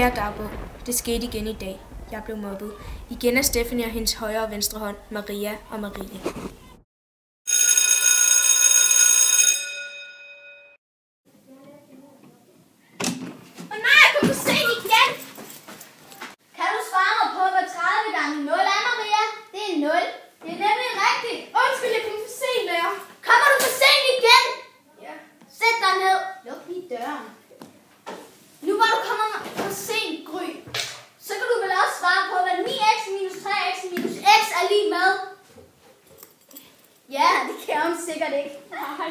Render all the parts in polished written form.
Kære dagbog, det skete igen i dag. Jeg blev mobbet. Igen er Stephanie og hendes højre og venstre hånd, Maria og Marie. Nej, kom for sent igen! Kan du svare mig på, hvad 30 gange 0 er, Maria? Det er 0. Det er nemlig rigtigt. Undskyld, jeg kom for sent, lærer. Kommer du for sent igen? Ja. Sæt dig ned. Luk lige døren. Nu hvor du kommer for sent, Gry, så kan du vel også svare på, hvad 9x minus 3x minus x er lige med? Ja, det kan hun sikkert ikke. Nej.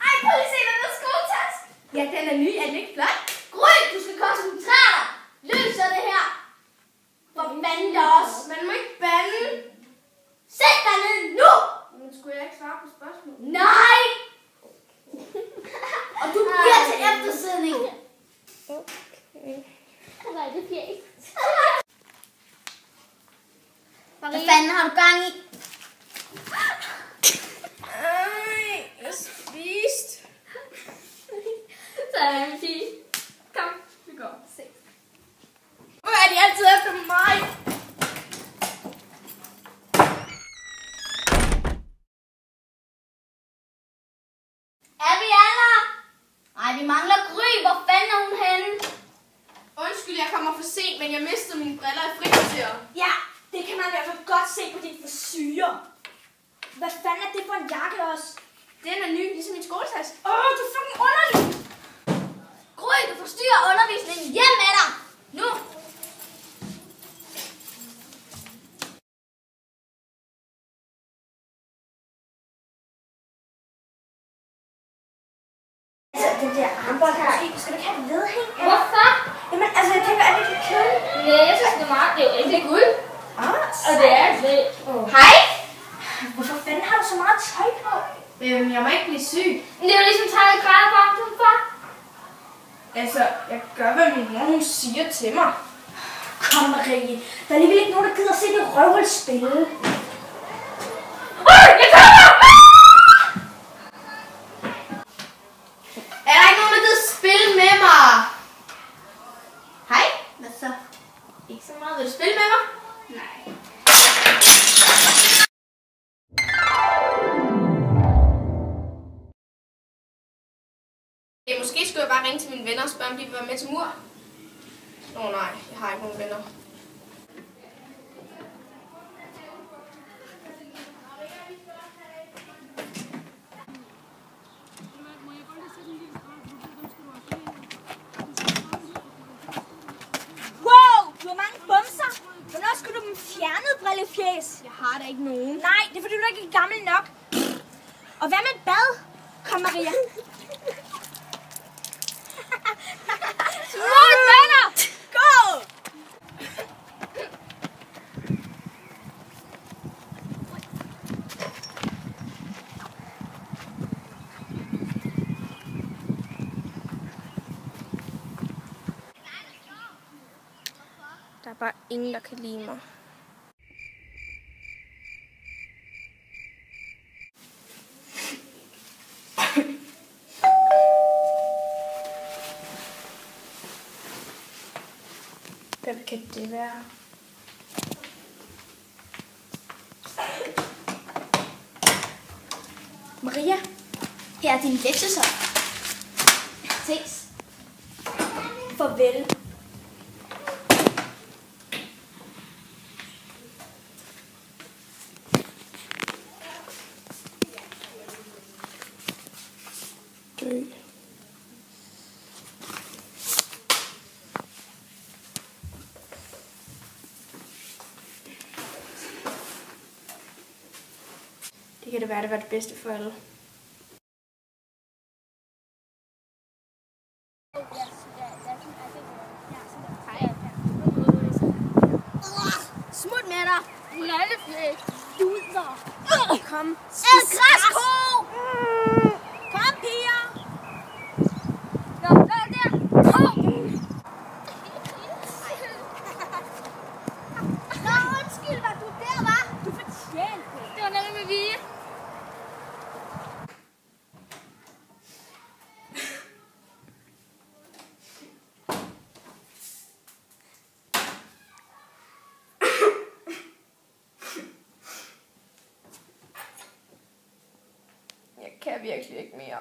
Ej, prøv lige at se den der skoletaske. Ja, den er ny. Er den ikke flot? Gry, du skal koncentrere dig. Løser det her. For fanden da også. Man må ikke bande. Sæt dig ned nu. Men skulle jeg ikke svare på spørgsmål? Nej. Og du bliver til eftersidning. Okay. Nej, det bliver ikke. Hvad fanden har du gang i? Jeg spiste. Så er jeg sige. Kom, vi går. Se. Hvor er de altid efter mig? Er vi alle? Nej, vi mangler Gry. Hvor fanden er hun henne? Undskyld, jeg kommer for sent, men jeg mistede mine briller i frikvarteret. Ja, det kan man i hvert fald godt se på din frisyre. Hvad fanden er det for en jakke også? Den er ny, ligesom min skoletaske. Du er fucking underlig! Gry, du forstyrrer undervisningen. Hjem med dig. Nu. Altså, den der armbånd her, skal du ikke have et vedhæng? Hvorfor? Jamen, altså, jeg tænker, er det lidt kedeligt? Nej, jeg synes, det er meget. Det er guld. Og det er det. Hej! Hvorfor fanden har du så meget tøj på? Jeg må ikke blive syg. Men det er jo ligesom 30 grader varmt udenfor. Altså, jeg gør, hvad min mor hun siger til mig. Kom, Marie. Der er alligevel ikke nogen, der gider at se det røvhul spille. Jeg kommer! Er der ikke nogen, der gider spille med mig? Hej. Hvad så? Ikke så meget. Vil du spille med mig? Nej. Måske skulle jeg bare ringe til mine venner og spørge, om de vil være med til mur. Nej, jeg har ikke nogen venner. Wow, du har mange bumser. Hvornår skulle du dem fjernet, brillefjæs? Jeg har da ikke nogen. Nej, det er fordi, du ikke er gammel nok. Og hvad med et bad? Kom, Maria. Smut venner! Gå! Der er bare ingen, der kan lide mig. Hvem kan det være? Maria, her er din lektiesop. Ses. Farvel. Dø. Det kan det være, det var det bedste for alle. Smut med dig. Lalleflæk. Luder. Kom. Græsko! Kom, piger. Nå, der. Kom. Nå, undskyld, var du der, var? Du fortjente det. Det var nemlig med vilje. virkelig ikke mere.